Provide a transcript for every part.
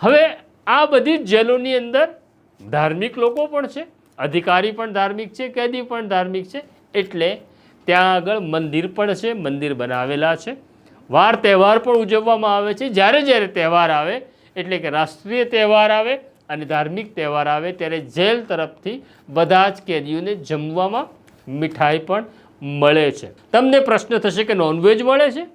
હવે આ બધી જ જેલોની અંદર ધાર્મિક લોકો પણ છે, અધિકારી પણ ધાર્મિક છે, કેદી પણ ધાર્મિક છે, એટલે ત્યાં આગળ મંદિર પણ છે, મંદિર બનાવેલા છે, વાર તહેવાર પણ ઉજવવામાં આવે છે. જ્યારે જ્યારે તહેવાર આવે એટલે કે રાષ્ટ્રીય તહેવાર આવે અને ધાર્મિક તહેવાર આવે ત્યારે જેલ તરફથી બધા જ કેદીઓને જમવામાં મીઠાઈ પણ મળે છે. તમને પ્રશ્ન થશે કે નોનવેજ મળે છે?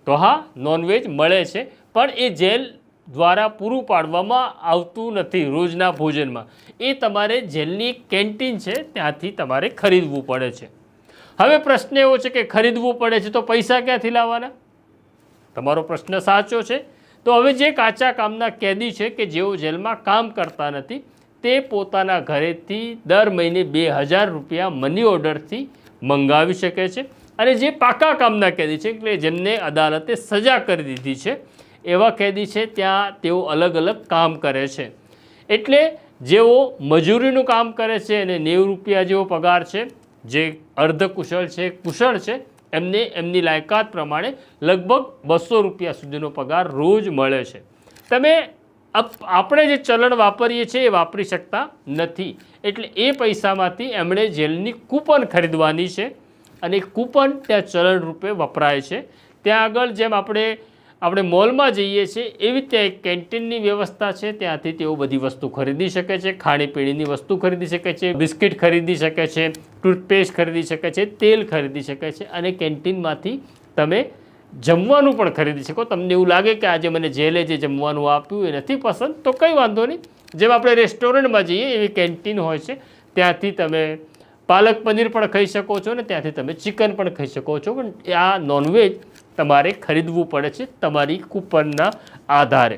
તો હા, નોનવેજ મળે છે, પણ એ જેલ દ્વારા પૂરું પાડવામાં આવતું નથી રોજના ભોજનમાં. એ તમારે જેલની એક કેન્ટીન છે ત્યાંથી તમારે ખરીદવું પડે છે. હવે પ્રશ્ન એવો છે કે ખરીદવું પડે છે તો પૈસા ક્યાંથી લાવવાના? તમારો પ્રશ્ન સાચો છે. તો હવે જે કાચા કામના કેદી છે કે જેઓ જેલમાં કામ કરતા નથી તે પોતાના ઘરેથી દર મહિને 2000 રૂપિયા મની ઓર્ડરથી મંગાવી શકે છે. અને જે પાકા કામના કેદી છે એટલે જેમને અદાલતે સજા કરી દીધી છે એવા કેદી છે ત્યાં તેઓ અલગ અલગ કામ કરે છે. એટલે જેઓ મજૂરીનું કામ કરે છે અને 90 રૂપિયા જેવો પગાર છે, જે અર્ધકુશળ છે, કુશળ છે, એમને એમની લાયકાત પ્રમાણે લગભગ 200 રૂપિયા સુધીનો પગાર રોજ મળે છે. તમે આપણે જે ચલણ વાપરીએ છીએ એ વાપરી શકતા નથી, એટલે એ પૈસામાંથી એમણે જેલની કૂપન ખરીદવાની છે અને કૂપન ત્યાં ચલણ રૂપે વપરાય છે. ત્યાં આગળ જેમ આપણે મોલમાં જઈએ છીએ એવી ત્યાં એક કેન્ટીનની વ્યવસ્થા છે, ત્યાંથી તેઓ બધી વસ્તુ ખરીદી શકે છે, ખાણીપીણીની વસ્તુ ખરીદી શકે છે, બિસ્કિટ ખરીદી શકે છે, ટૂથપેસ્ટ ખરીદી શકે છે, તેલ ખરીદી શકે છે અને કેન્ટીનમાંથી તમે જમવાનું પણ ખરીદી શકો. તમને એવું લાગે કે આજે મને જેલે જે જમવાનું આપ્યું એ નથી પસંદ તો કંઈ વાંધો નહીં, જેમ આપણે રેસ્ટોરન્ટમાં જઈએ એવી કેન્ટીન હોય છે, ત્યાંથી તમે પાલક પનીર પણ ખાઈ શકો છો ને ત્યાંથી તમે ચિકન પણ ખાઈ શકો છો. પણ આ નોનવેજ તમારે ખરીદવું પડે છે તમારી કૂપનના આધારે.